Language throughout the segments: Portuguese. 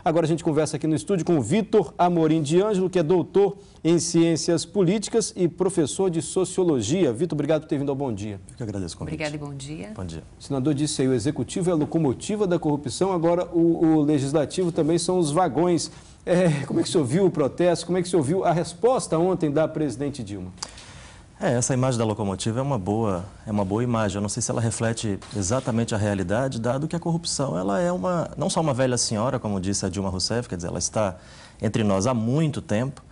Agora a gente conversa aqui no estúdio com o Vitor Amorim de Ângelo, que é doutor em Ciências Políticas e professor de Sociologia. Vitor, obrigado por ter vindo ao Bom Dia. Eu que agradeço o convite. Obrigada e bom dia. Bom dia. O senador disse aí, o Executivo é a locomotiva da corrupção, agora o Legislativo também são os vagões. Como é que o senhor viu o protesto? Como é que o senhor viu a resposta ontem da presidente Dilma? Essa imagem da locomotiva é uma boa imagem. Eu não sei se ela reflete exatamente a realidade, dado que a corrupção ela é não só uma velha senhora, como disse a Dilma Rousseff, quer dizer, ela está entre nós há muito tempo,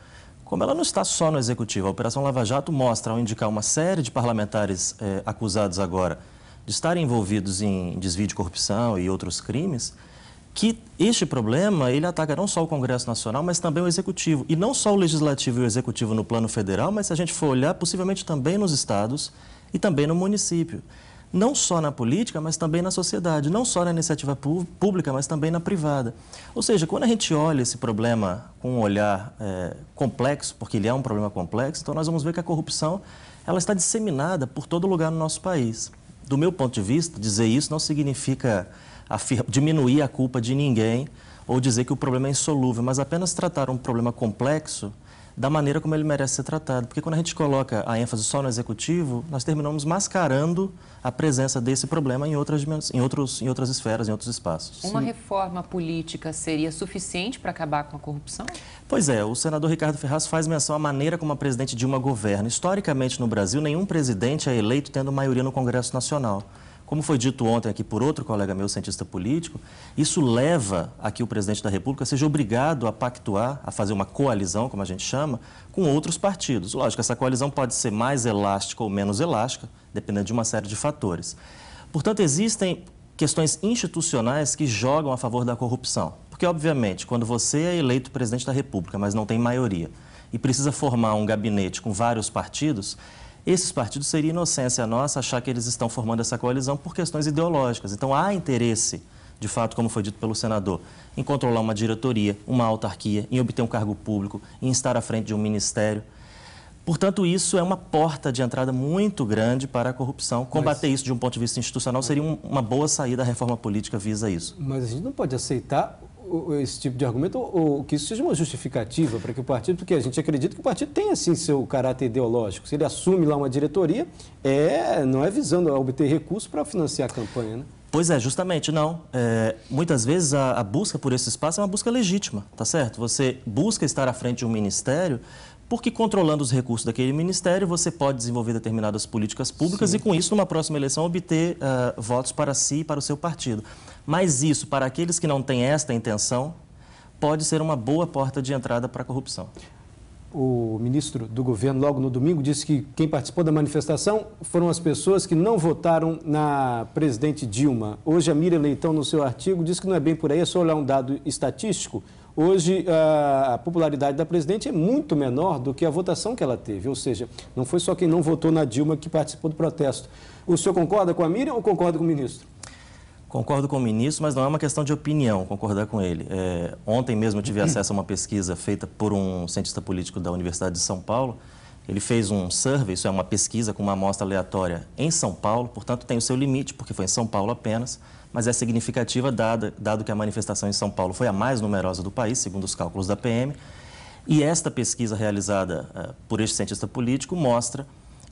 como ela não está só no Executivo. A Operação Lava Jato mostra, ao indicar uma série de parlamentares acusados agora de estarem envolvidos em desvio de corrupção e outros crimes, que este problema, ele ataca não só o Congresso Nacional, mas também o Executivo. E não só o Legislativo e o Executivo no plano federal, mas se a gente for olhar, possivelmente também nos estados e também no município. Não só na política, mas também na sociedade. Não só na iniciativa pública, mas também na privada. Ou seja, quando a gente olha esse problema com um olhar complexo, porque ele é um problema complexo, então nós vamos ver que a corrupção ela está disseminada por todo lugar no nosso país. Do meu ponto de vista, dizer isso não significa diminuir a culpa de ninguém ou dizer que o problema é insolúvel, mas apenas tratar um problema complexo da maneira como ele merece ser tratado. Porque quando a gente coloca a ênfase só no Executivo, nós terminamos mascarando a presença desse problema em outras esferas, em outros espaços. Uma reforma política seria suficiente para acabar com a corrupção? Pois é, o senador Ricardo Ferraz faz menção à maneira como a presidente Dilma governa. Historicamente, no Brasil, nenhum presidente é eleito tendo maioria no Congresso Nacional. Como foi dito ontem aqui por outro colega meu, cientista político, isso leva a que o presidente da República seja obrigado a pactuar, a fazer uma coalizão, como a gente chama, com outros partidos. Lógico, essa coalizão pode ser mais elástica ou menos elástica, dependendo de uma série de fatores. Portanto, existem questões institucionais que jogam a favor da corrupção. Porque, obviamente, quando você é eleito presidente da República, mas não tem maioria, e precisa formar um gabinete com vários partidos, esses partidos seria inocência nossa achar que eles estão formando essa coalizão por questões ideológicas. Então, há interesse, de fato, como foi dito pelo senador, em controlar uma diretoria, uma autarquia, em obter um cargo público, em estar à frente de um ministério. Portanto, isso é uma porta de entrada muito grande para a corrupção. Combater isso de um ponto de vista institucional seria uma boa saída, a reforma política visa isso. Mas a gente não pode aceitar esse tipo de argumento ou que isso seja uma justificativa para que o partido, porque a gente acredita que o partido tem assim seu caráter ideológico. Se ele assume lá uma diretoria, não é visando obter recursos para financiar a campanha, né? Pois é, justamente, não. Muitas vezes a busca por esse espaço é uma busca legítima, tá certo? Você busca estar à frente de um ministério porque controlando os recursos daquele ministério você pode desenvolver determinadas políticas públicas. Sim. E com isso, numa próxima eleição, obter votos para si e para o seu partido. Mas isso, para aqueles que não têm esta intenção, pode ser uma boa porta de entrada para a corrupção. O ministro do governo, logo no domingo, disse que quem participou da manifestação foram as pessoas que não votaram na presidente Dilma. Hoje, a Miriam Leitão, no seu artigo, diz que não é bem por aí, é só olhar um dado estatístico. Hoje, a popularidade da presidente é muito menor do que a votação que ela teve. Ou seja, não foi só quem não votou na Dilma que participou do protesto. O senhor concorda com a Miriam ou concorda com o ministro? Concordo com o ministro, mas não é uma questão de opinião concordar com ele. Ontem mesmo eu tive acesso a uma pesquisa feita por um cientista político da Universidade de São Paulo. Ele fez um survey, isso é uma pesquisa com uma amostra aleatória em São Paulo, portanto tem o seu limite, porque foi em São Paulo apenas, mas é significativa dado que a manifestação em São Paulo foi a mais numerosa do país, segundo os cálculos da PM. E esta pesquisa realizada por este cientista político mostra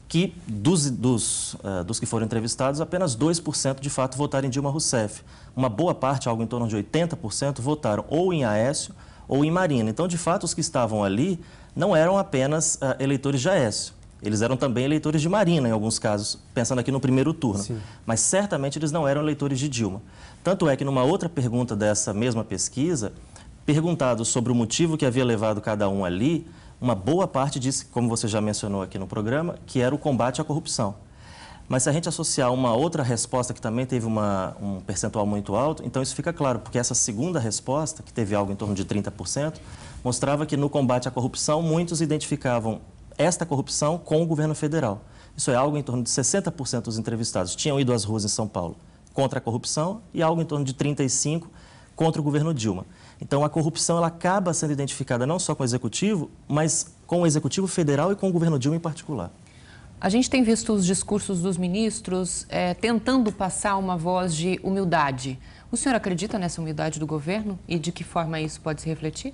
que dos que foram entrevistados, apenas 2% de fato votaram em Dilma Rousseff. Uma boa parte, algo em torno de 80%, votaram ou em Aécio ou em Marina. Então, de fato, os que estavam ali não eram apenas eleitores de Aécio. Eles eram também eleitores de Marina, em alguns casos, pensando aqui no primeiro turno. Sim. Mas certamente eles não eram eleitores de Dilma. Tanto é que numa outra pergunta dessa mesma pesquisa, perguntado sobre o motivo que havia levado cada um ali, uma boa parte disse, como você já mencionou aqui no programa, que era o combate à corrupção. Mas se a gente associar uma outra resposta que também teve um percentual muito alto, então isso fica claro, porque essa segunda resposta, que teve algo em torno de 30%, mostrava que no combate à corrupção, muitos identificavam esta corrupção com o governo federal. Isso é algo em torno de 60% dos entrevistados tinham ido às ruas em São Paulo contra a corrupção e algo em torno de 35% contra o governo Dilma. Então, a corrupção ela acaba sendo identificada não só com o Executivo, mas com o Executivo Federal e com o governo Dilma em particular. A gente tem visto os discursos dos ministros tentando passar uma voz de humildade, O senhor acredita nessa humildade do governo e de que forma isso pode se refletir?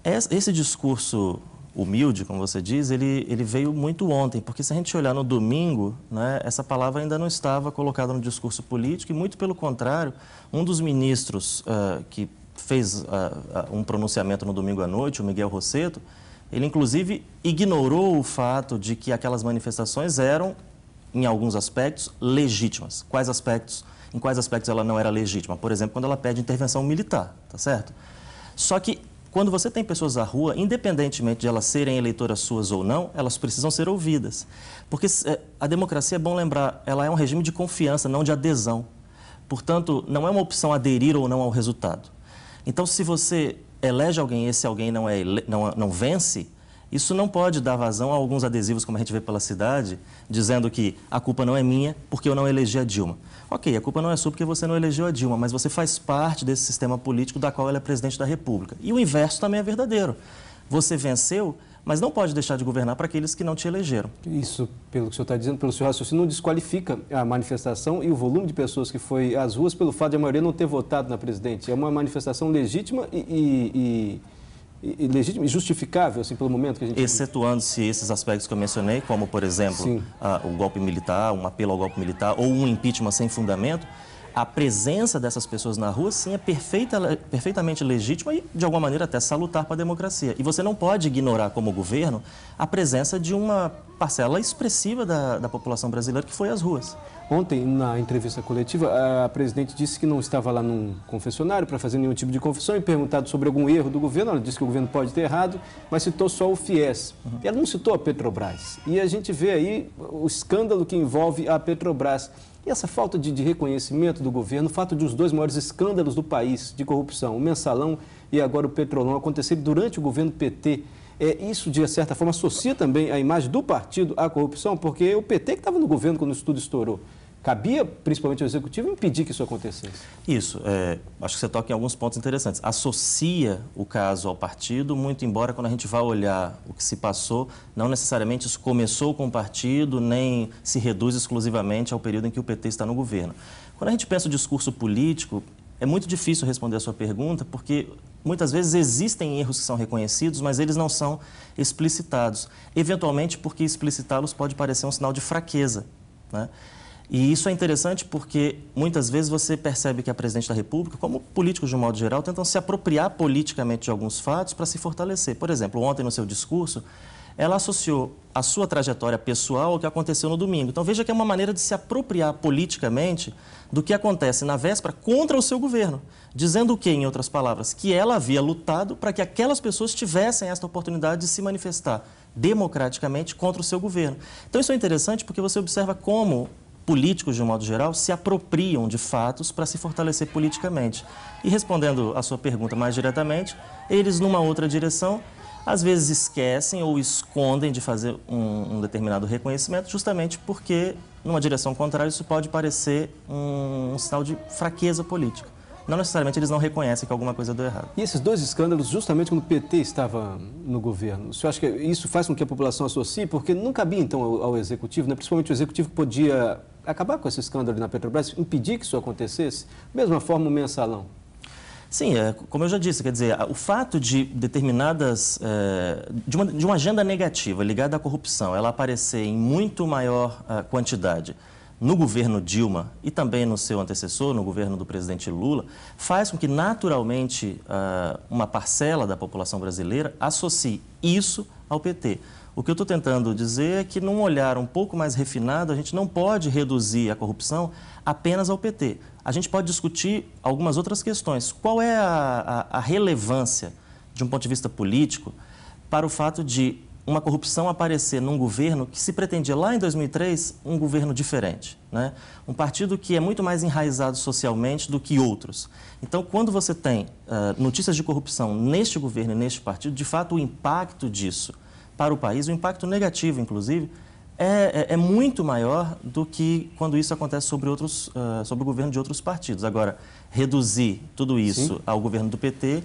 Esse discurso humilde, como você diz, ele veio muito ontem, porque se a gente olhar no domingo, né, essa palavra ainda não estava colocada no discurso político e, muito pelo contrário, um dos ministros que fez um pronunciamento no domingo à noite, o Miguel Rosseto, ele inclusive ignorou o fato de que aquelas manifestações eram, em alguns aspectos, legítimas. Em quais aspectos ela não era legítima? Por exemplo, quando ela pede intervenção militar, tá certo? Só que quando você tem pessoas à rua, independentemente de elas serem eleitoras suas ou não, elas precisam ser ouvidas. Porque a democracia, é bom lembrar, ela é um regime de confiança, não de adesão. Portanto, não é uma opção aderir ou não ao resultado. Então, se você elege alguém e esse alguém não vence, isso não pode dar vazão a alguns adesivos, como a gente vê pela cidade, dizendo que a culpa não é minha porque eu não elegi a Dilma. Ok, a culpa não é sua porque você não elegeu a Dilma, mas você faz parte desse sistema político da qual ela é presidente da República. E o inverso também é verdadeiro. Você venceu, mas não pode deixar de governar para aqueles que não te elegeram. Isso, pelo que o senhor está dizendo, pelo seu raciocínio, não desqualifica a manifestação e o volume de pessoas que foi às ruas pelo fato de a maioria não ter votado na presidente. É uma manifestação legítima e justificável, assim, pelo momento que a gente... Excetuando-se esses aspectos que eu mencionei, como, por exemplo, o golpe militar, um apelo ao golpe militar ou um impeachment sem fundamento, a presença dessas pessoas na rua, sim, é perfeitamente legítima e, de alguma maneira, até salutar para a democracia. E você não pode ignorar, como governo, a presença de uma parcela expressiva da população brasileira que foi às ruas. Ontem, na entrevista coletiva, a presidente disse que não estava lá num confessionário para fazer nenhum tipo de confissão e perguntado sobre algum erro do governo. Ela disse que o governo pode ter errado, mas citou só o FIES. Ela não citou a Petrobras. E a gente vê aí o escândalo que envolve a Petrobras. E essa falta de reconhecimento do governo, o fato de os dois maiores escândalos do país de corrupção, o Mensalão e agora o Petrolão, acontecerem durante o governo PT, isso, de certa forma, associa também a imagem do partido à corrupção, porque o PT que estava no governo quando isso tudo estourou. Cabia, principalmente ao Executivo, impedir que isso acontecesse. Isso. Acho que você toca em alguns pontos interessantes. Associa o caso ao partido, muito embora quando a gente vai olhar o que se passou, não necessariamente isso começou com o partido, nem se reduz exclusivamente ao período em que o PT está no governo. Quando a gente pensa o discurso político, é muito difícil responder a sua pergunta, porque muitas vezes existem erros que são reconhecidos, mas eles não são explicitados. Eventualmente, porque explicitá-los pode parecer um sinal de fraqueza, né? E isso é interessante porque muitas vezes você percebe que a presidente da República, como políticos de um modo geral, tentam se apropriar politicamente de alguns fatos para se fortalecer. Por exemplo, ontem no seu discurso, ela associou a sua trajetória pessoal ao que aconteceu no domingo. Então veja que é uma maneira de se apropriar politicamente do que acontece na véspera contra o seu governo. Dizendo o quê, em outras palavras? Que ela havia lutado para que aquelas pessoas tivessem esta oportunidade de se manifestar democraticamente contra o seu governo. Então isso é interessante porque você observa como políticos, de um modo geral, se apropriam de fatos para se fortalecer politicamente. E respondendo à sua pergunta mais diretamente, eles, numa outra direção, às vezes esquecem ou escondem de fazer um determinado reconhecimento, justamente porque, numa direção contrária, isso pode parecer um sinal de fraqueza política. Não necessariamente eles não reconhecem que alguma coisa deu errado. E esses dois escândalos, justamente quando o PT estava no governo, o senhor acha que isso faz com que a população associe? Porque não cabia, então, ao Executivo, né? Principalmente o Executivo que podia acabar com esse escândalo na Petrobras, impedir que isso acontecesse? Mesma forma o Mensalão. Sim, como eu já disse, quer dizer, o fato de determinadas, de uma agenda negativa ligada à corrupção, ela aparecer em muito maior quantidade no governo Dilma e também no seu antecessor, no governo do presidente Lula, faz com que naturalmente uma parcela da população brasileira associe isso ao PT. O que eu estou tentando dizer é que, num olhar um pouco mais refinado, a gente não pode reduzir a corrupção apenas ao PT. A gente pode discutir algumas outras questões. Qual é a relevância, de um ponto de vista político, para o fato de uma corrupção aparecer num governo que se pretendia lá em 2003 um governo diferente, né? Um partido que é muito mais enraizado socialmente do que outros. Então, quando você tem notícias de corrupção neste governo e neste partido, de fato o impacto disso para o país, o impacto negativo, inclusive, é muito maior do que quando isso acontece sobre o governo de outros partidos. Agora, reduzir tudo isso ao governo do PT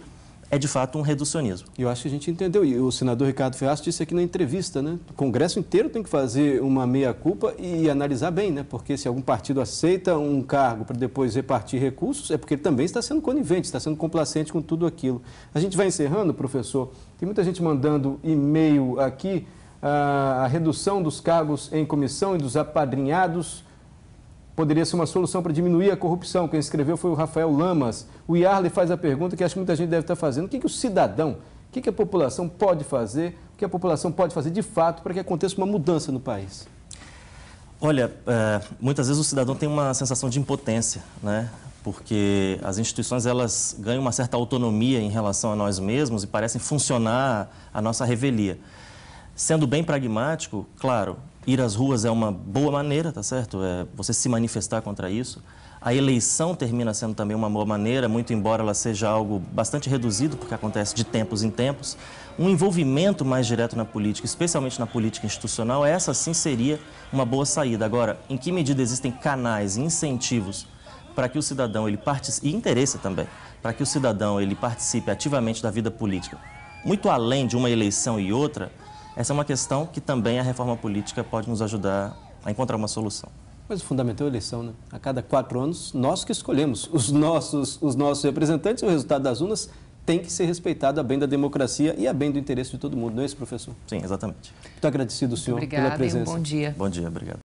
é de fato um reducionismo. Eu acho que a gente entendeu, e o senador Ricardo Ferraz disse aqui na entrevista, né? O Congresso inteiro tem que fazer uma meia-culpa e analisar bem, né? Porque se algum partido aceita um cargo para depois repartir recursos, é porque ele também está sendo conivente, está sendo complacente com tudo aquilo. A gente vai encerrando, professor. Tem muita gente mandando e-mail aqui, a redução dos cargos em comissão e dos apadrinhados poderia ser uma solução para diminuir a corrupção. Quem escreveu foi o Rafael Lamas. O Yarley faz a pergunta que acho que muita gente deve estar fazendo. O que o cidadão, o que a população pode fazer, o que a população pode fazer de fato para que aconteça uma mudança no país? Olha, muitas vezes o cidadão tem uma sensação de impotência, né? Porque as instituições elas ganham uma certa autonomia em relação a nós mesmos e parecem funcionar à nossa revelia. Sendo bem pragmático, claro, ir às ruas é uma boa maneira, tá certo? Você se manifestar contra isso. A eleição termina sendo também uma boa maneira, muito embora ela seja algo bastante reduzido, porque acontece de tempos em tempos. Um envolvimento mais direto na política, especialmente na política institucional, essa sim seria uma boa saída. Agora, em que medida existem canais e incentivos para que o cidadão ele participe, e interesse também, para que o cidadão ele participe ativamente da vida política, muito além de uma eleição e outra, essa é uma questão que também a reforma política pode nos ajudar a encontrar uma solução. Mas o fundamental é a eleição, né? A cada 4 anos, nós que escolhemos os nossos representantes, e o resultado das urnas tem que ser respeitado a bem da democracia e a bem do interesse de todo mundo, não é isso, professor? Sim, exatamente. Muito agradecido, senhor, pela presença. Obrigada e um bom dia. Bom dia, obrigado.